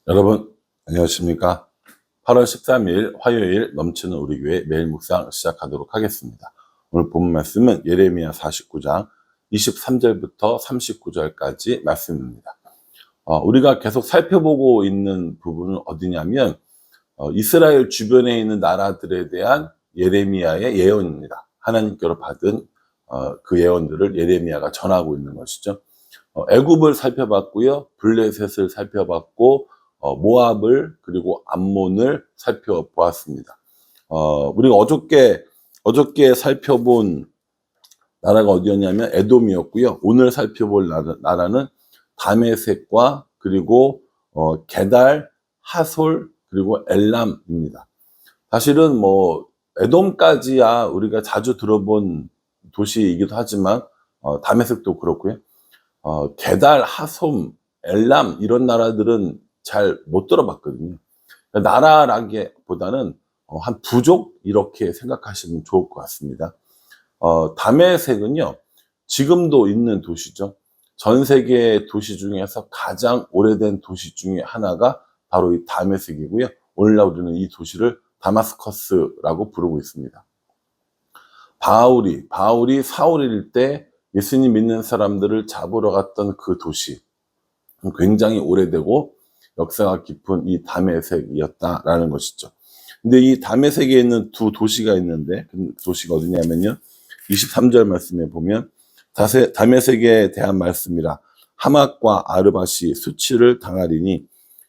여러분 안녕하십니까? 8월 13일 화요일 넘치는 우리 교회 매일 묵상 시작하도록 하겠습니다. 오늘 본 말씀은 예레미야 49장 23절부터 39절까지 말씀입니다. 우리가 계속 살펴보고 있는 부분은 어디냐면 이스라엘 주변에 있는 나라들에 대한 예레미야의 예언입니다. 하나님께로 받은 그 예언들을 예레미야가 전하고 있는 것이죠. 애굽을 살펴봤고요, 블레셋을 살펴봤고, 모압을 그리고 암몬을 살펴보았습니다. 우리가 어저께 살펴본 나라가 어디였냐면 에돔이었고요. 오늘 살펴볼 나라는 다메섹과 그리고 게달, 하솔 그리고 엘람입니다. 사실은 에돔까지야 우리가 자주 들어본 도시이기도 하지만 다메섹도 그렇고요. 게달, 하솜, 엘람 이런 나라들은 잘 못 들어봤거든요. 나라라기보다는 한 부족 이렇게 생각하시면 좋을 것 같습니다. 다메섹은요, 지금도 있는 도시죠. 전 세계 도시 중에서 가장 오래된 도시 중에 하나가 바로 이 다메섹이고요. 오늘날 우리는 이 도시를 다마스커스라고 부르고 있습니다. 바울이 사울일 때 예수님 믿는 사람들을 잡으러 갔던 그 도시, 굉장히 오래되고 역사가 깊은 이 다메섹이었다라는 것이죠. 근데 이 다메섹에 있는 두 도시가 있는데 그 도시가 어디냐면요, 23절 말씀에 보면 다메섹에 대한 말씀이라. 하맛과 아르밧이 수치를 당하리니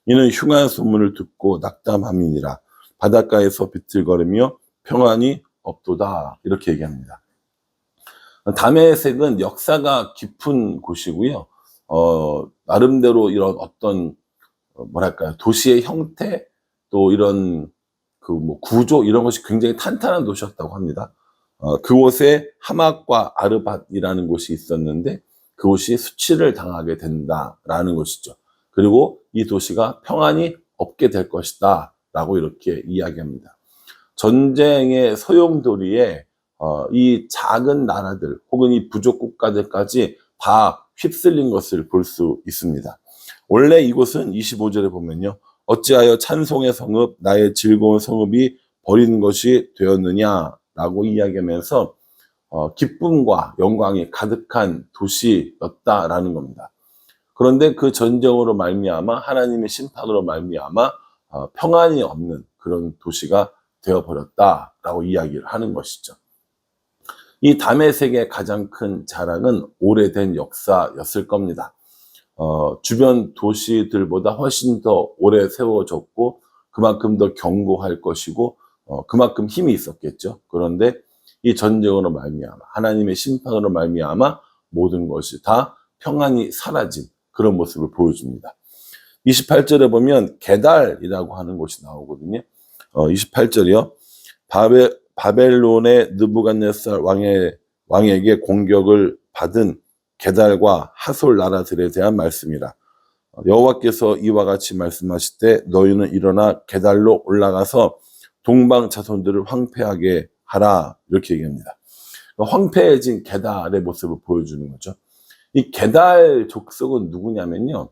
이는 흉한 소문을 듣고 낙담함이니라. 바닷가에서 비틀거리며 평안이 없도다, 이렇게 얘기합니다. 다메섹은 역사가 깊은 곳이고요. 나름대로 이런 어떤 도시의 형태, 또 이런 구조 이런 것이 굉장히 탄탄한 도시였다고 합니다. 그곳에 하맛과 아르밧이라는 곳이 있었는데 그곳이 수치를 당하게 된다라는 것이죠. 그리고 이 도시가 평안이 없게 될 것이다 라고 이렇게 이야기합니다. 전쟁의 소용돌이에 이 작은 나라들 혹은 이 부족 국가들까지 다 휩쓸린 것을 볼 수 있습니다. 원래 이곳은 25절에 보면요, 어찌하여 찬송의 성읍 나의 즐거운 성읍이 버린 것이 되었느냐라고 이야기하면서 기쁨과 영광이 가득한 도시였다라는 겁니다. 그런데 그 전쟁으로 말미암아 하나님의 심판으로 말미암아 평안이 없는 그런 도시가 되어버렸다라고 이야기를 하는 것이죠. 이 다메섹의 가장 큰 자랑은 오래된 역사였을 겁니다. 주변 도시들보다 훨씬 더 오래 세워졌고 그만큼 더 견고할 것이고 그만큼 힘이 있었겠죠. 그런데 이 전쟁으로 말미암아 하나님의 심판으로 말미암아 모든 것이 다 평안이 사라진 그런 모습을 보여줍니다. 28절에 보면 게달이라고 하는 곳이 나오거든요. 28절이요. 바벨론의 느부갓네살 왕에게 공격을 받은 게달과 하솔 나라들에 대한 말씀이라. 여호와께서 이와 같이 말씀하실 때 너희는 일어나 게달로 올라가서 동방 자손들을 황폐하게 하라, 이렇게 얘기합니다. 황폐해진 게달의 모습을 보여주는 거죠. 이 게달 족속은 누구냐면요,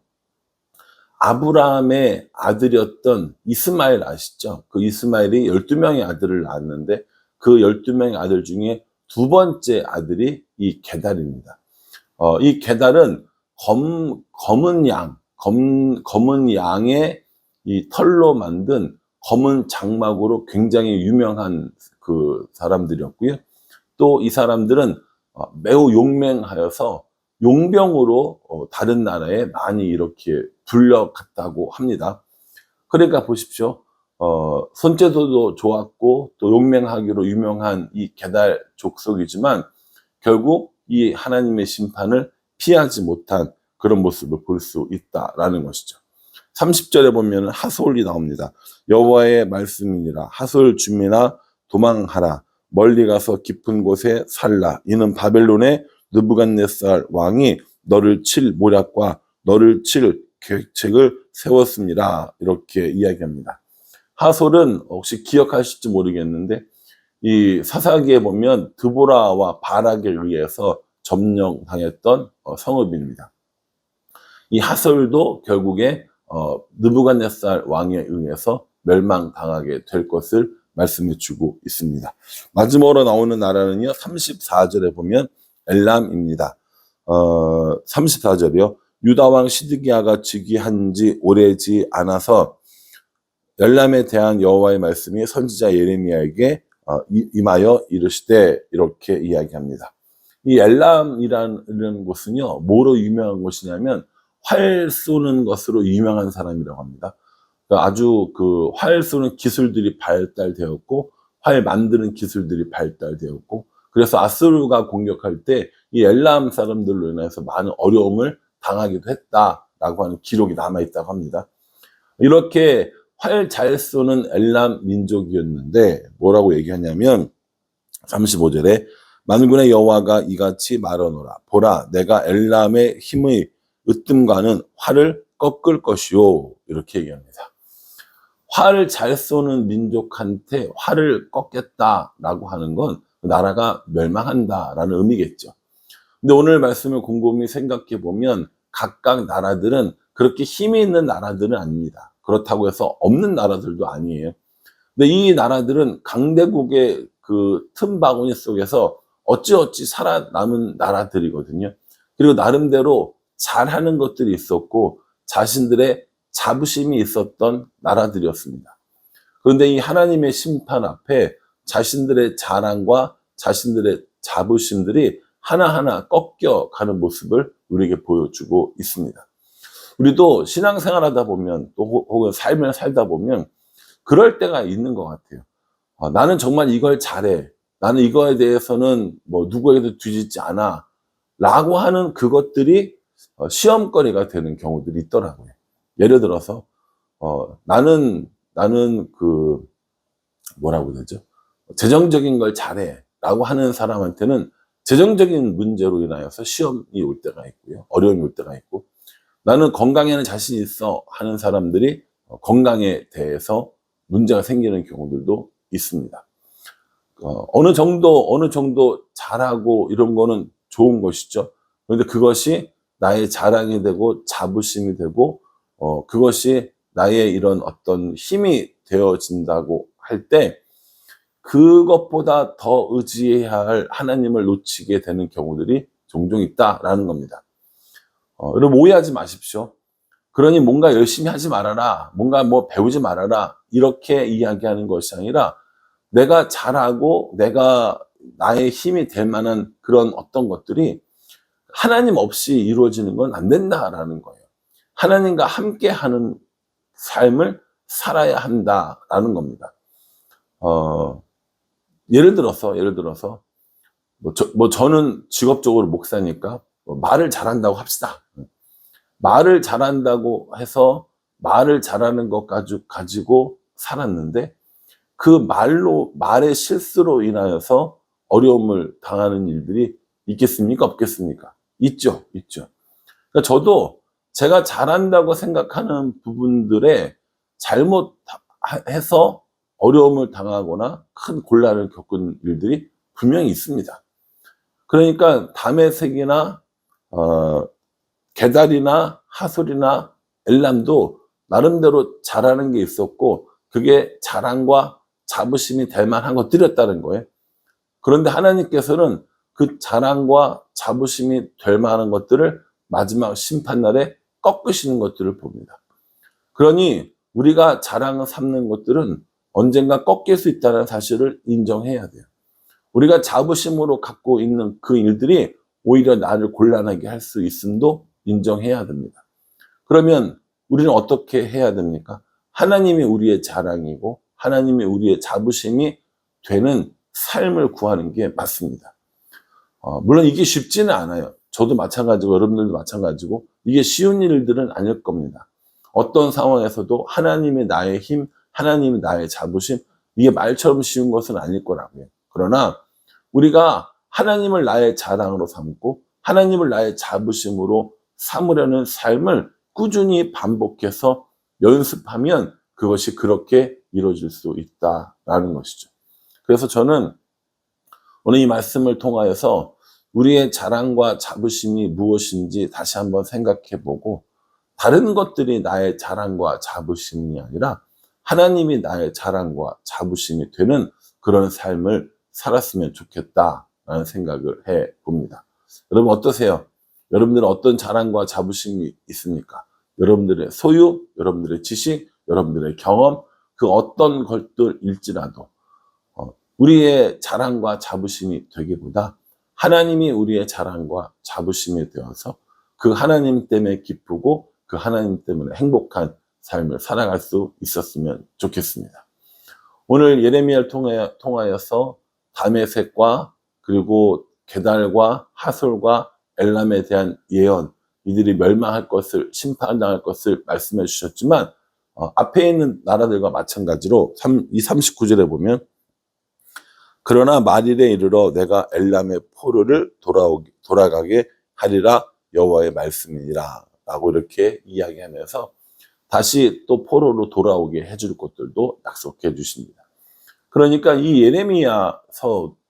아브라함의 아들이었던 이스마엘 아시죠? 그 이스마엘이 12명의 아들을 낳았는데 그 12명의 아들 중에 두 번째 아들이 이 게달입니다. 이 게달은 검은 양의 이 털로 만든 검은 장막으로 굉장히 유명한 그 사람들이었고요. 또 이 사람들은 매우 용맹하여서 용병으로 다른 나라에 많이 이렇게 불려갔다고 합니다. 그러니까 보십시오. 손재주도 좋았고 또 용맹하기로 유명한 이 게달 족속이지만 결국 이 하나님의 심판을 피하지 못한 그런 모습을 볼 수 있다라는 것이죠. 30절에 보면 하솔이 나옵니다. 여호와의 말씀이니라. 하솔 주민아 도망하라. 멀리 가서 깊은 곳에 살라. 이는 바벨론의 느부갓네살 왕이 너를 칠 모략과 너를 칠 계책을 세웠습니다. 이렇게 이야기합니다. 하솔은 혹시 기억하실지 모르겠는데 이 사사기에 보면 드보라와 바락에 의해서 점령당했던 성읍입니다. 이 하솔도 결국에 느부갓네살 왕에 의해서 멸망당하게 될 것을 말씀해 주고 있습니다. 마지막으로 나오는 나라는요, 34절에 보면 엘람입니다. 34절이요. 유다왕 시드기야가 즉위한 지 오래지 않아서 엘람에 대한 여호와의 말씀이 선지자 예레미야에게 임하여 이르시되, 이렇게 이야기합니다. 이 엘람이라는 곳은요, 뭐로 유명한 곳이냐면 활 쏘는 것으로 유명한 사람이라고 합니다. 아주 그 활 쏘는 기술들이 발달되었고, 활 만드는 기술들이 발달되었고, 그래서 아수르가 공격할 때 이 엘람 사람들로 인해서 많은 어려움을 당하기도 했다라고 하는 기록이 남아있다고 합니다. 이렇게 활 잘 쏘는 엘람 민족이었는데 뭐라고 얘기하냐면 35절에 만군의 여호와가 이같이 말하노라. 보라, 내가 엘람의 힘의 으뜸과는 활을 꺾을 것이요. 이렇게 얘기합니다. 활을 잘 쏘는 민족한테 활을 꺾겠다라고 하는 건 나라가 멸망한다라는 의미겠죠. 근데 오늘 말씀을 곰곰이 생각해 보면 각각 나라들은 그렇게 힘이 있는 나라들은 아닙니다. 그렇다고 해서 없는 나라들도 아니에요. 근데 이 나라들은 강대국의 그 틈바구니 속에서 어찌어찌 살아남은 나라들이거든요. 그리고 나름대로 잘하는 것들이 있었고 자신들의 자부심이 있었던 나라들이었습니다. 그런데 이 하나님의 심판 앞에 자신들의 자랑과 자신들의 자부심들이 하나하나 꺾여가는 모습을 우리에게 보여주고 있습니다. 우리도 신앙생활하다 보면 또 혹은 삶을 살다 보면 그럴 때가 있는 것 같아요. 나는 정말 이걸 잘해. 나는 이거에 대해서는 뭐 누구에게도 뒤지지 않아. 라고 하는 그것들이 시험거리가 되는 경우들이 있더라고요. 예를 들어서 나는 그 뭐라고 되죠? 재정적인 걸 잘해. 라고 하는 사람한테는 재정적인 문제로 인하여서 시험이 올 때가 있고요. 어려움이 올 때가 있고, 나는 건강에는 자신 있어 하는 사람들이 건강에 대해서 문제가 생기는 경우들도 있습니다. 어느 정도 잘하고 이런 거는 좋은 것이죠. 그런데 그것이 나의 자랑이 되고 자부심이 되고 그것이 나의 이런 어떤 힘이 되어진다고 할 때 그것보다 더 의지해야 할 하나님을 놓치게 되는 경우들이 종종 있다라는 겁니다. 여러분 오해하지 마십시오. 그러니 뭔가 열심히 하지 말아라, 뭔가 뭐 배우지 말아라, 이렇게 이야기하는 것이 아니라 내가 잘하고 내가 나의 힘이 될 만한 그런 어떤 것들이 하나님 없이 이루어지는 건 안 된다라는 거예요. 하나님과 함께하는 삶을 살아야 한다라는 겁니다. 예를 들어서 저는 직업적으로 목사니까 말을 잘한다고 합시다. 말을 잘한다고 해서 말을 잘하는 것 가지고 살았는데 그 말의 실수로 인하여서 어려움을 당하는 일들이 있겠습니까? 없겠습니까? 있죠. 그러니까 저도 제가 잘한다고 생각하는 부분들에 잘못해서 어려움을 당하거나 큰 곤란을 겪은 일들이 분명히 있습니다. 그러니까 다메섹이나 게달이나 하솔이나 엘람도 나름대로 잘하는 게 있었고 그게 자랑과 자부심이 될 만한 것들이었다는 거예요. 그런데 하나님께서는 그 자랑과 자부심이 될 만한 것들을 마지막 심판날에 꺾으시는 것들을 봅니다. 그러니 우리가 자랑을 삼는 것들은 언젠가 꺾일 수 있다는 사실을 인정해야 돼요. 우리가 자부심으로 갖고 있는 그 일들이 오히려 나를 곤란하게 할 수 있음도 인정해야 됩니다. 그러면 우리는 어떻게 해야 됩니까? 하나님이 우리의 자랑이고 하나님이 우리의 자부심이 되는 삶을 구하는 게 맞습니다. 물론 이게 쉽지는 않아요. 저도 마찬가지고 여러분들도 마찬가지고 이게 쉬운 일들은 아닐 겁니다. 어떤 상황에서도 하나님이 나의 힘, 하나님이 나의 자부심, 이게 말처럼 쉬운 것은 아닐 거라고요. 그러나 우리가 하나님을 나의 자랑으로 삼고 하나님을 나의 자부심으로 삼으려는 삶을 꾸준히 반복해서 연습하면 그것이 그렇게 이루어질 수 있다라는 것이죠. 그래서 저는 오늘 이 말씀을 통하여서 우리의 자랑과 자부심이 무엇인지 다시 한번 생각해보고 다른 것들이 나의 자랑과 자부심이 아니라 하나님이 나의 자랑과 자부심이 되는 그런 삶을 살았으면 좋겠다라는 생각을 해 봅니다. 여러분 어떠세요? 여러분들은 어떤 자랑과 자부심이 있습니까? 여러분들의 소유, 여러분들의 지식, 여러분들의 경험, 그 어떤 것들일지라도 우리의 자랑과 자부심이 되기보다 하나님이 우리의 자랑과 자부심이 되어서 그 하나님 때문에 기쁘고 그 하나님 때문에 행복한 삶을 살아갈 수 있었으면 좋겠습니다. 오늘 예레미야를 통하여서 다메섹과 그리고 게달과 하솔과 엘람에 대한 예언, 이들이 멸망할 것을, 심판당할 것을 말씀해 주셨지만 앞에 있는 나라들과 마찬가지로 이 39절에 보면 그러나 말일에 이르러 내가 엘람의 포로를 돌아가게 하리라 여호와의 말씀이니라 라고 이렇게 이야기하면서 다시 또 포로로 돌아오게 해줄 것들도 약속해 주십니다. 그러니까 이 예레미야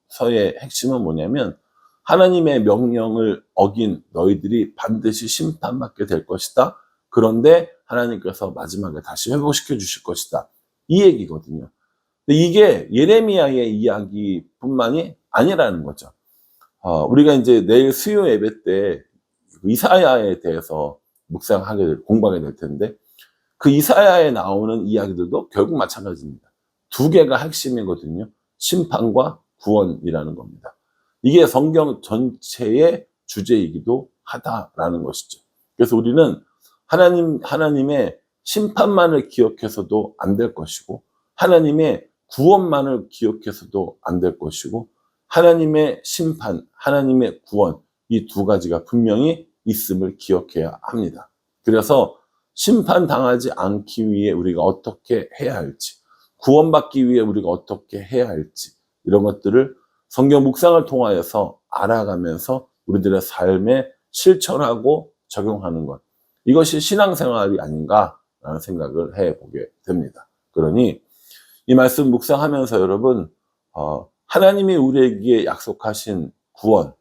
서의 핵심은 뭐냐면 하나님의 명령을 어긴 너희들이 반드시 심판받게 될 것이다. 그런데 하나님께서 마지막에 다시 회복시켜 주실 것이다. 이 얘기거든요. 근데 이게 예레미야의 이야기뿐만이 아니라는 거죠. 우리가 이제 내일 수요 예배 때 이사야에 대해서 공부하게 될 텐데 그 이사야에 나오는 이야기들도 결국 마찬가지입니다. 두 개가 핵심이거든요. 심판과 구원이라는 겁니다. 이게 성경 전체의 주제이기도 하다라는 것이죠. 그래서 우리는 하나님의 심판만을 기억해서도 안 될 것이고 하나님의 구원만을 기억해서도 안 될 것이고 하나님의 심판, 하나님의 구원 이 두 가지가 분명히 있음을 기억해야 합니다. 그래서 심판당하지 않기 위해 우리가 어떻게 해야 할지, 구원받기 위해 우리가 어떻게 해야 할지 이런 것들을 성경 묵상을 통하여서 알아가면서 우리들의 삶에 실천하고 적용하는 것, 이것이 신앙생활이 아닌가라는 생각을 해보게 됩니다. 그러니 이 말씀 묵상하면서 여러분 하나님이 우리에게 약속하신 구원,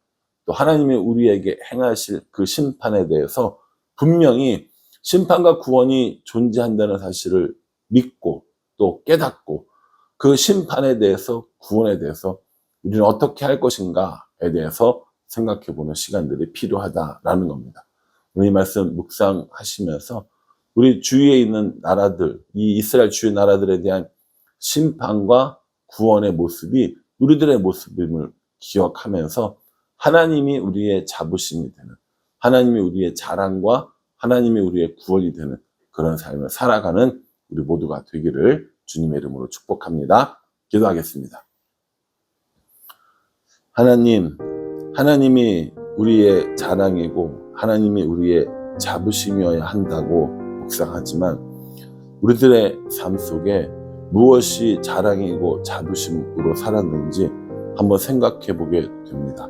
또 하나님이 우리에게 행하실 그 심판에 대해서 분명히 심판과 구원이 존재한다는 사실을 믿고 또 깨닫고 그 심판에 대해서 구원에 대해서 우리는 어떻게 할 것인가에 대해서 생각해보는 시간들이 필요하다라는 겁니다. 이 말씀 묵상하시면서 우리 주위에 있는 나라들, 이 이스라엘 주요 나라들에 대한 심판과 구원의 모습이 우리들의 모습임을 기억하면서 하나님이 우리의 자부심이 되는, 하나님이 우리의 자랑과 하나님이 우리의 구원이 되는 그런 삶을 살아가는 우리 모두가 되기를 주님의 이름으로 축복합니다. 기도하겠습니다. 하나님이 우리의 자랑이고 하나님이 우리의 자부심이어야 한다고 묵상하지만 우리들의 삶 속에 무엇이 자랑이고 자부심으로 살았는지 한번 생각해 보게 됩니다.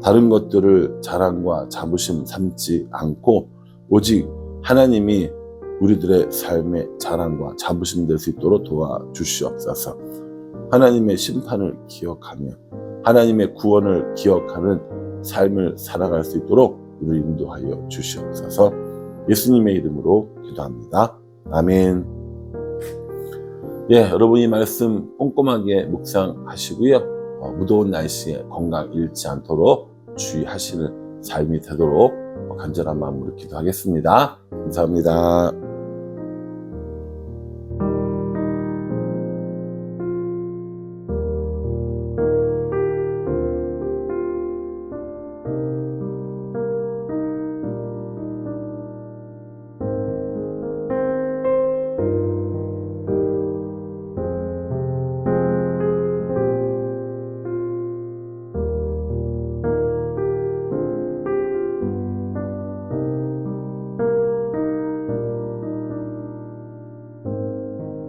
다른 것들을 자랑과 자부심 삼지 않고 오직 하나님이 우리들의 삶의 자랑과 자부심 될 수 있도록 도와주시옵소서. 하나님의 심판을 기억하며 하나님의 구원을 기억하는 삶을 살아갈 수 있도록 우리를 인도하여 주시옵소서. 예수님의 이름으로 기도합니다. 아멘. 여러분 이 말씀 꼼꼼하게 묵상하시고요. 무더운 날씨에 건강 잃지 않도록 주의하시는 삶이 되도록 간절한 마음으로 기도하겠습니다. 감사합니다.